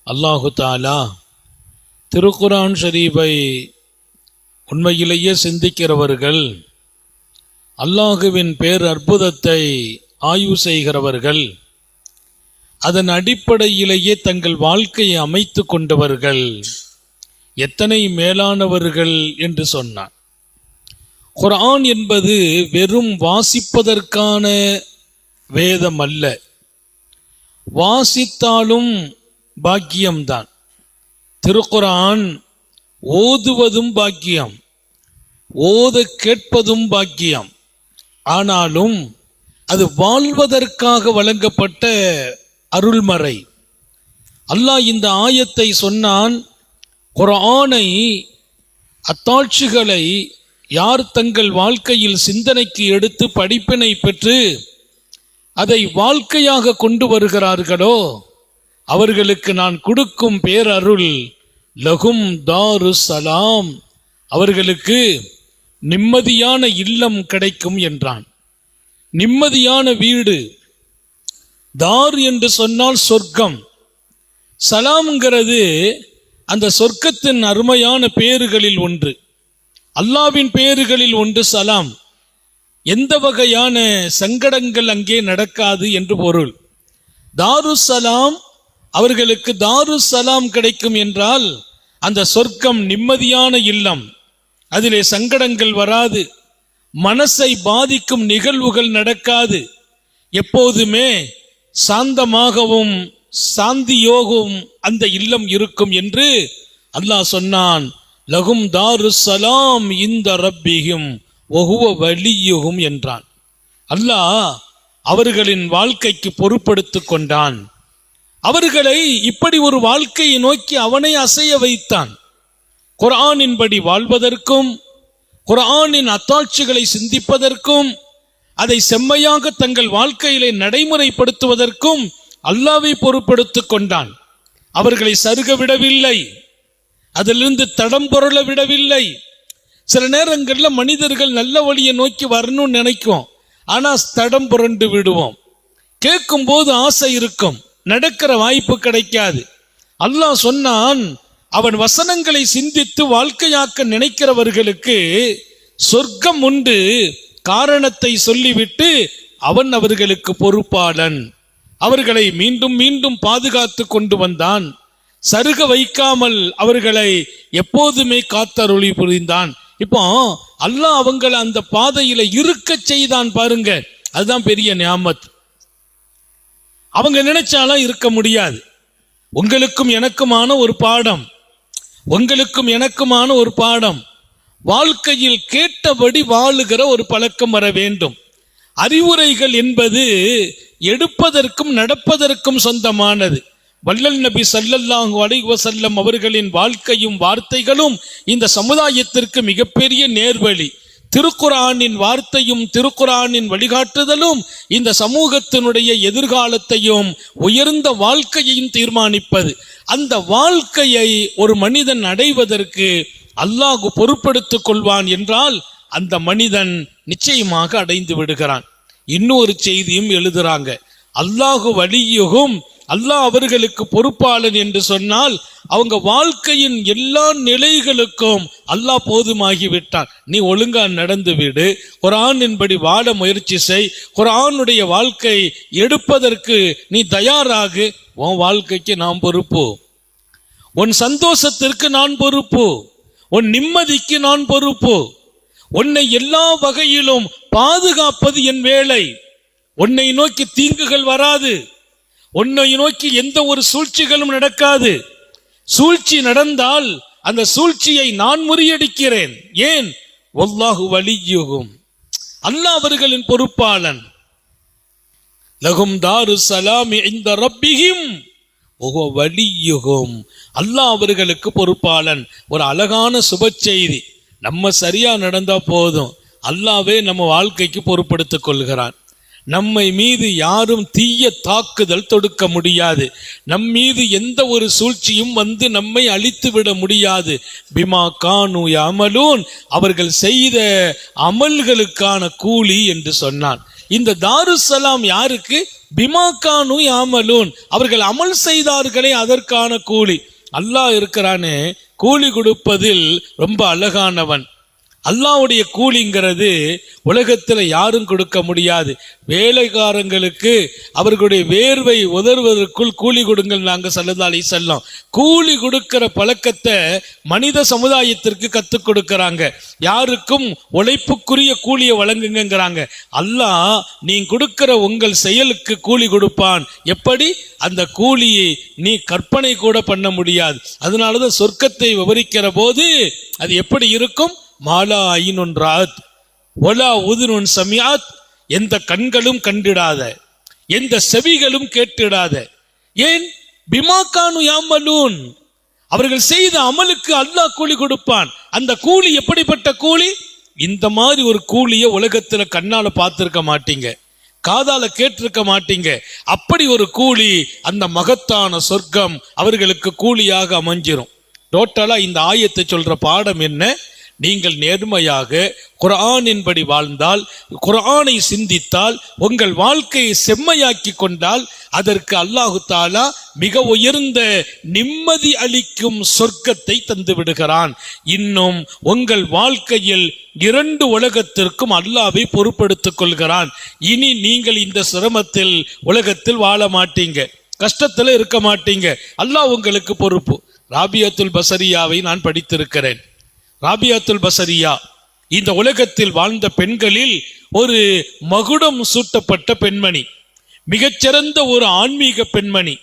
அல்லாஹு தாலா திருக்குர்ஆன் ஷரீஃபை உண்மையிலேயே சிந்திக்கிறவர்கள், அல்லாஹுவின் பேர் அற்புதத்தை ஆய்வு செய்கிறவர்கள், அதன் அடிப்படையிலேயே தங்கள் வாழ்க்கையை அமைத்து கொண்டவர்கள் எத்தனை மேலானவர்கள் என்று சொன்னார். குர்ஆன் என்பது வெறும் வாசிப்பதற்கான வேதம் அல்ல, வாசித்தாலும் பாக்கியம்தான். திருக்குர்ஆன் ஓதுவதும் பாக்கியம், ஓத கேட்பதும் பாக்கியம். ஆனாலும் அது வாழ்வதற்காக வழங்கப்பட்ட அருள்மறை. அல்லாஹ் இந்த ஆயத்தை சொன்னான், குர்ஆனை, அத்தாட்சிகளை யார் தங்கள் வாழ்க்கையில் சிந்தனைக்கு எடுத்து படிப்பினை பெற்று அதை வாழ்க்கையாக கொண்டு வருகிறார்களோ அவர்களுக்கு நான் கொடுக்கும் பேரருள் லகும் தாருஸ் ஸலாம், அவர்களுக்கு நிம்மதியான இல்லம் கிடைக்கும் என்றான். நிம்மதியான வீடு. தார் என்று சொன்னால் சொர்க்கம். சலாம்ங்கிறது அந்த சொர்க்கத்தின் அருமையான பேறுகளில் ஒன்று, அல்லாவின் பேறுகளில் ஒன்று சலாம். எந்த வகையான சங்கடங்கள் அங்கே நடக்காது என்று பொருள். தாருஸ் சலாம், அவர்களுக்கு தாருஸ் சலாம் கிடைக்கும் என்றால் அந்த சொர்க்கம் நிம்மதியான இல்லம், அதிலே சங்கடங்கள் வராது, மனசை பாதிக்கும் நிகழ்வுகள் நடக்காது, எப்போதுமே சாந்தமாகவும் சாந்தியோகவும் அந்த இல்லம் இருக்கும் என்று அல்லாஹ் சொன்னான். லகும் தாருஸ் ஸலாம் இந்த ரப்பிஹிம் வஹுவ வலியுஹும் என்றான். அல்லாஹ் அவர்களின் வாழ்க்கைக்கு பொறுப்படுத்திக் கொண்டான். அவர்களை இப்படி ஒரு வாழ்க்கையை நோக்கி அவனை அசைய வைத்தான். குர்ஆனின்படி வாழ்வதற்கும், குர்ஆனின் அத்தாட்சிகளை சிந்திப்பதற்கும், அதை செம்மையாக தங்கள் வாழ்க்கையிலே நடைமுறைப்படுத்துவதற்கும் அல்லாஹ்வை பொறுப்படுத்திக் கொண்டான். அவர்களை சருக விடவில்லை, அதிலிருந்து தடம் புரள விடவில்லை. சில நேரங்களில் மனிதர்கள் நல்ல வழியை நோக்கி வரணும்னு நினைக்கும், ஆனால் தடம் புரண்டு விடுவோம். கேட்கும் போது ஆசை இருக்கும், நடக்கிற வாய்ப்பு கிடைக்காது. அல்லாஹ் சொன்னான், அவன் வசனங்களை சிந்தித்து வாழ்க்கையாக்க நினைக்கிறவர்களுக்கு சொர்க்கம் உண்டு, காரணத்தை சொல்லிவிட்டு அவன் அவர்களுக்கு பொறுப்பாளன். அவர்களை மீண்டும் மீண்டும் பாதுகாத்து கொண்டு வந்தான். சருக வைக்காமல் அவர்களை எப்போதுமே காத்தருளி புரிந்தான். இப்போ அல்லாஹ் அவங்களை அந்த பாதையில இருக்க செய்தான் பாருங்க, அதுதான் பெரிய நியாமத். அவங்க நினைச்சாலும் இருக்க முடியாது. உங்களுக்கும் எனக்குமான ஒரு பாடம், உங்களுக்கும் எனக்குமான ஒரு பாடம். வாழ்க்கையில் கேட்டபடி வாழுகிற ஒரு பழக்கம் வர வேண்டும். அறிவுரைகள் என்பது எடுப்பதற்கும் நடப்பதற்கும் சொந்தமானது. வல்லல் நபி ஸல்லல்லாஹு அலைஹி வஸல்லம் அவர்களின் வாழ்க்கையும் வார்த்தைகளும் இந்த சமுதாயத்திற்கு மிகப்பெரிய நேர்வழி. திருக்குர்ஆனின் வார்த்தையும் திருக்குர்ஆனின் வழிகாட்டுதலும் இந்த சமூகத்தினுடைய எதிர்காலத்தையும் உயர்ந்த வாழ்க்கையையும் தீர்மானிப்பது. அந்த வாழ்க்கையை ஒரு மனிதன் அடைவதற்கு அல்லாஹ் பொறுப்படுத்திக் கொள்வான் என்றால் அந்த மனிதன் நிச்சயமாக அடைந்து விடுகிறான். இன்னொரு செய்தியும் எழுதுறாங்க, அல்லாஹு வலியுஹும், அல்லாஹ் அவர்களுக்கு பொறுப்பாளன் என்று சொன்னால் அவங்க வாழ்க்கையின் எல்லா நிலைகளுக்கும் அல்லாஹ் போதுமாகிவிட்டான். நீ ஒழுங்கா நடந்து விடு, குர்ஆனின்படி வாழ முயற்சி செய், குர்ஆனுடைய வாழ்க்கை எடுப்பதற்கு நீ தயாராகு. உன் வாழ்க்கைக்கு நான் பொறுப்பு, உன் சந்தோஷத்திற்கு நான் பொறுப்பு, உன் நிம்மதிக்கு நான் பொறுப்பு, உன்னை எல்லா வகையிலும் பாதுகாப்பது என் வேலை. உன்னை நோக்கி தீங்குகள் வராது, உன்னை நோக்கி எந்த ஒரு சூழ்ச்சிகளும் நடக்காது. சூழ்ச்சி நடந்தால் அந்த சூழ்ச்சியை நான் முறியடிக்கிறேன். ஏன்? வல்லாஹு வலியுஹும், அல்லாஹ் அவர்களின் பொறுப்பாளன். லகும் தாருஸ் ஸலாம் இந்த ரப்பிஹிம் வஹுவ வலியுஹும், அல்லாஹ் அவர்களுக்கு பொறுப்பாளன். ஒரு அழகான சுப செய்தி. நம்ம சரியா நடந்தா போதும், அல்லாஹ்வே நம்ம வாழ்க்கைக்கு பொறுப்படுத்திக் கொள்கிறான். நம்மை மீது யாரும் தீய தாக்குதல் தொடுக்க முடியாது. நம் மீது எந்த ஒரு சூழ்ச்சியும் வந்து நம்மை அழித்து விட முடியாது. பிமா கானு யஅமலூன், அவர்கள் செய்த அமல்களுக்கான கூலி என்று சொன்னான். இந்த தாருசலாம் யாருக்கு? பிமாகானு யாமலூன், அவர்கள் அமல் செய்தார்களே அதற்கான கூலி. அல்லாஹ் இருக்கிறானே கூலி கொடுப்பதில் ரொம்ப அழகானவன். அல்லாஹ்வுடைய கூலிங்கிறது உலகத்தில் யாரும் கொடுக்க முடியாது. வேலைக்காரங்களுக்கு அவர்களுடைய வேர்வை உதறுவதற்குள் கூலி கொடுங்கள் நாங்க ஸல்லல்லாஹு அலைஹி வஸல்லம். கூலி கொடுக்கிற பழக்கத்தை மனித சமுதாயத்திற்கு கற்றுக் கொடுக்கறாங்க. யாருக்கும் உழைப்புக்குரிய கூலியை வழங்குங்கிறாங்க. அல்லாஹ் நீ கொடுக்கிற உங்கள் செயலுக்கு கூலி கொடுப்பான். எப்படி? அந்த கூலியை நீ கற்பனை கூட பண்ண முடியாது. அதனாலதான் சொர்க்கத்தை விவரிக்கிற போது அது எப்படி இருக்கும்? மாலா ஐனுன் ராத் வலா உதுனுன் சமியாத், எந்த கண்களும் கண்டிடாத, எந்த செவிகளும் கேட்டிடாத. ஏன்? பிமாகானு யாமலூன், அவர்கள் செய்த அமலுக்கு அல்லாஹ் கூலி கொடுப்பான். அந்த கூலி எப்படிப்பட்ட கூலி? இந்த மாதிரி ஒரு கூலியை உலகத்துல கண்ணால பார்த்திருக்க மாட்டீங்க, காதால கேட்டிருக்க மாட்டீங்க. அப்படி ஒரு கூலி, அந்த மகத்தான சொர்க்கம் அவர்களுக்கு கூலியாக அமைஞ்சிரும். டோட்டலா இந்த ஆயத்தை சொல்ற பாடம் என்ன? நீங்கள் நேர்மையாக குர்ஆனின்படி வாழ்ந்தால், குர்ஆனை சிந்தித்தால், உங்கள் வாழ்க்கையை செம்மையாக்கி கொண்டால் அதற்கு அல்லாஹு தஆலா மிக உயர்ந்த நிம்மதி அளிக்கும் சொர்க்கத்தை தந்து விடுகிறான். இன்னும் உங்கள் வாழ்க்கையில் 2 உலகத்திற்கும் அல்லாஹ்வை பொறுப்படுத்திக் கொள்கிறான். இனி நீங்கள் இந்த சிரமத்தில் உலகத்தில் வாழ மாட்டீங்க, கஷ்டத்தில் இருக்க மாட்டீங்க. அல்லாஹ் உங்களுக்கு பொறுப்பு. ராபியத்துல் பஸரியாவை நான் படித்திருக்கிறேன். ராபியாத்துல் பஸரியா இந்த உலகத்தில் வாழ்ந்த பெண்களில் ஒரு மகுடம் சூட்டப்பட்ட பெண்மணி, மிகச்சிறந்த ஒரு ஆன்மீக பெண்மணி,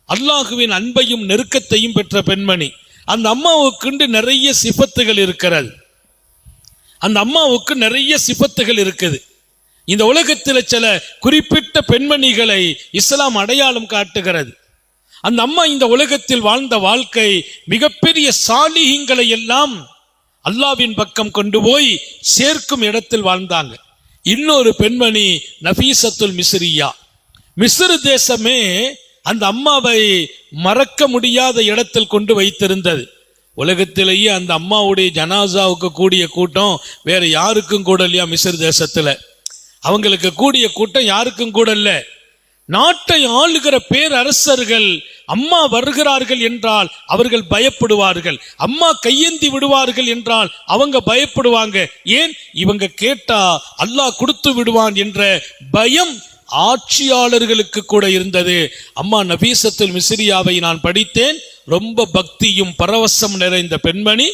அல்லாஹுவின் அன்பையும் நெருக்கத்தையும் பெற்ற பெண்மணி. அந்த அம்மாவுக்கு நிறைய சிஃபத்துகள் இருக்கிறது. அந்த அம்மாவுக்கு நிறைய சிஃபத்துகள் இருக்குது. இந்த உலகத்தில் சில குறிப்பிட்ட பெண்மணிகளை இஸ்லாம் அடையாளம் காட்டுகிறது. அந்த அம்மா இந்த உலகத்தில் வாழ்ந்த வாழ்க்கை மிகப்பெரிய சாலிஹீன்களை எல்லாம் அல்லாவின் பக்கம் கொண்டு போய் சேர்க்கும் இடத்தில் வாழ்ந்தாங்க. இன்னொரு பெண்மணி நஃபீசத்துல் மிஸ்ரியா. மிஸ்ர் தேசமே அந்த அம்மாவை மறக்க முடியாத இடத்தில் கொண்டு வைத்திருந்தது. உலகத்திலேயே அந்த அம்மாவுடைய ஜனாசாவுக்கு கூடிய கூட்டம் வேற யாருக்கும் கூட இல்லையா? மிஸ்ர் தேசத்துல அவங்களுக்கு கூடிய கூட்டம் யாருக்கும் கூட இல்ல. நாட்டை ஆளுகிற பேரரசர்கள் அம்மா வருகிறார்கள் என்றால் அவர்கள் பயப்படுவார்கள், அம்மா கையேந்தி விடுவார்கள் என்றால் அவங்க பயப்படுவாங்க. ஏன்? இவங்க கேட்டா அல்லாஹ் கொடுத்து விடுவான் என்ற பயம் ஆட்சியாளர்களுக்கு கூட இருந்தது. அம்மா நஃபீசத்துல் மிஸ்ரியாவை நான் படித்தேன். ரொம்ப பக்தியும் பரவசம் நிறைந்த பெண்மணி.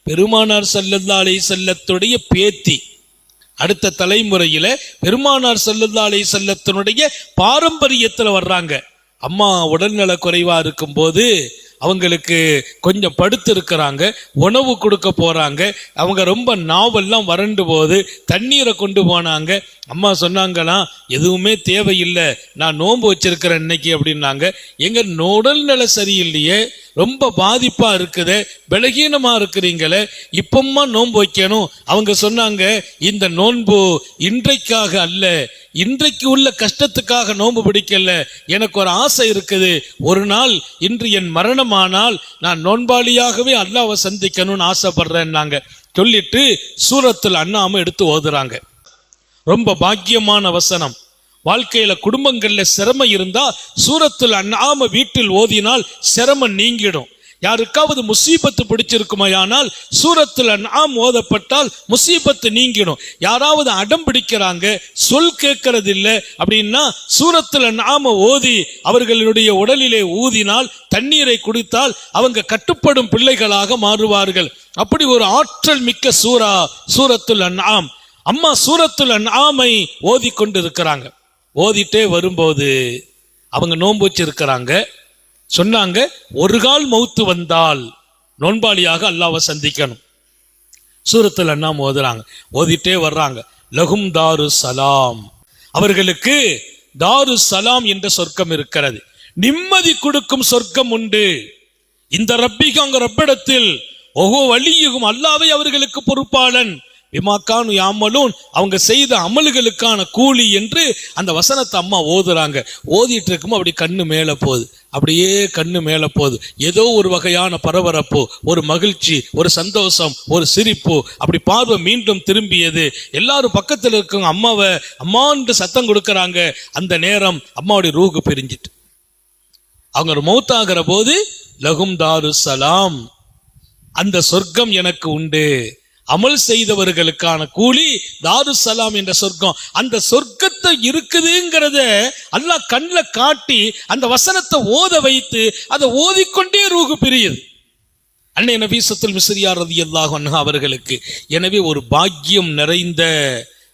பெருமானார் ஸல்லல்லாஹு அலைஹி வஸல்லத்துடைய பேத்தி. அடுத்த தலைமுறையில பெருமானார் ஸல்லல்லாஹு அலைஹி வஸல்லத்தினுடைய பாரம்பரியத்துல வர்றாங்க. அம்மா உடல்நல குறைவா இருக்கும் போது அவங்களுக்கு கொஞ்சம் படுத்து இருக்கிறாங்க, உணவு கொடுக்க போறாங்க. அவங்க ரொம்ப நாவெல்லாம் வறண்டு போது தண்ணீரை கொண்டு போனாங்க. அம்மா சொன்னாங்களாம், எதுவுமே தேவையில்லை, நான் நோன்பு வச்சிருக்கிறேன் இன்னைக்கு அப்படின்னாங்க. எங்க உடல்நல சரியில்லையே, ரொம்ப பாதிப்பா இருக்குது, பலகீனமா இருக்கிறீங்களே, இப்பமா நோன்பு வைக்கணும். அவங்க சொன்னாங்க, இந்த நோன்பு இன்றைக்காக அல்ல, இன்றைக்கு உள்ள கஷ்டத்துக்காக நோன்பு பிடிக்கல. எனக்கு ஒரு ஆசை இருக்குது, ஒரு நாள் இன்று என் மரணமானால் நான் நோன்பாளியாகவே அல்லாஹ்வை சந்திக்கணும்னு ஆசைப்படுறேன்னாங்க. சொல்லிட்டு சூரத்துல் அன்ஆம் எடுத்து ஓதுறாங்க. ரொம்ப பாக்கியமான வசனம். வாழ்க்கையில குடும்பங்கள்ல சிரமம் இருந்தா சூரத்துல் அன்ஆம் வீட்டில் ஓதினால் சிரமம் நீங்கிடும். யாருக்காவது முசீபத்து பிடிச்சிருக்குமையானால் சூரத்துல் அன்ஆம் ஓதப்பட்டால் முசீபத்து நீங்கிடும். யாராவது அடம் பிடிக்கிறாங்க, சொல் கேட்கறது இல்லை அப்படின்னா சூரத்துல் அன்ஆம் ஓதி அவர்களுடைய உடலிலே ஊதினால், தண்ணீரை குடித்தால் அவங்க கட்டுப்படும் பிள்ளைகளாக மாறுவார்கள். அப்படி ஒரு ஆற்றல் மிக்க சூரத்துல் அன்ஆம். அம்மா சூரத்துல் அன்ஆமை ஓதி கொண்டு இருக்கிறாங்க. ஓதிட்டே வரும்போது அவங்க நோன்பு வச்சிருக்கிறாங்க. சொன்னாங்க, ஒரு கால் மௌத்து வந்தால் நோன்பாளியாக அல்லாஹ்வை சந்திக்கணும். சூரத்துல் அன்ஆம் ஓதுறாங்க. ஓதிட்டே வர்றாங்க. லஹும் தாரு சலாம், அவர்களுக்கு தாரு சலாம் என்ற சொர்க்கம் இருக்கிறது. நிம்மதி கொடுக்கும் சொர்க்கம் உண்டு. இந்த ரப்பிக்கு அங்க ரப்பிடத்தில் ஒவ்வொரு வழியும் அல்லாஹ்வே அவர்களுக்கு பொறுப்பாளன். பிமாக்கானு யாமலூன், அவங்க செய்த அமல்களுக்கான கூலி என்று அந்த வசனத்தை அம்மா ஓதுறாங்க. ஓதிட்டு இருக்கும் அப்படி கண்ணு மேல போகுது, அப்படியே கண்ணு மேல போகுது. ஏதோ ஒரு வகையான பரபரப்பு, ஒரு மகிழ்ச்சி, ஒரு சந்தோஷம், ஒரு சிரிப்பு. அப்படி பார்வை மீண்டும் திரும்பியது. எல்லாரும் பக்கத்தில் இருக்கவங்க அம்மாவை அம்மான்னு சத்தம் கொடுக்கறாங்க. அந்த நேரம் அம்மாவுடைய ரூஹு பிரிஞ்சிட்டு அவங்க ஒரு மௌத்தாகிற போது லகும் தாரு சலாம், அந்த சொர்க்கம் எனக்கு உண்டு, அமல் செய்தவர்களுக்கான கூலி தாரு சலாம் என்ற சொர்க்கம். அந்த சொர்க்கத்தை இருக்குதுங்கிறத அல்லாஹ் கண்ணில் காட்டி அந்த வசனத்தை ஓத வைத்து அதை ஓதிக்கொண்டே ரூஹு பிரியுது. அன்னை நபீசத்துல் மிஸ்ரியா ரலியல்லாஹு அன்ஹா அவர்களுக்கு எனவே ஒரு பாக்கியம் நிறைந்த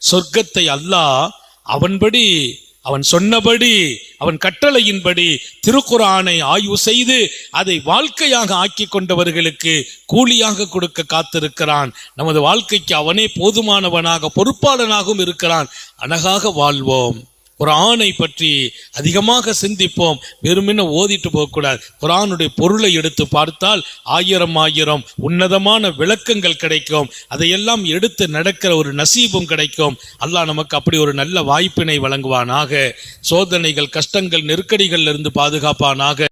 சொர்க்கத்தை அல்லாஹ் அவன்படி, அவன் சொன்னபடி, அவன் கட்டளையின்படி திருக்குர்ஆனை ஆய்வு செய்து அதை வாழ்க்கையாக ஆக்கி கொண்டவர்களுக்கு கூலியாக கொடுக்க காத்திருக்கிறான். நமது வாழ்க்கைக்கு அவனே போதுமானவனாக பொறுப்பாளனாகவும் இருக்கிறான். அழகாக வாழ்வோம். குர்ஆனை பற்றி அதிகமாக சிந்திப்போம். வெறுமென ஓதிட்டு போகக்கூடாது. குர்ஆனுடைய பொருளை எடுத்து பார்த்தால் ஆயிரம் உன்னதமான விளக்கங்கள் கிடைக்கும். அதையெல்லாம் எடுத்து நடக்கிற ஒரு நசீபும் கிடைக்கும். அல்லாஹ் நமக்கு அப்படி ஒரு நல்ல வாய்ப்பினை வழங்குவானாக. சோதனைகள், கஷ்டங்கள், நெருக்கடிகள் இருந்து பாதுகாப்பானாக.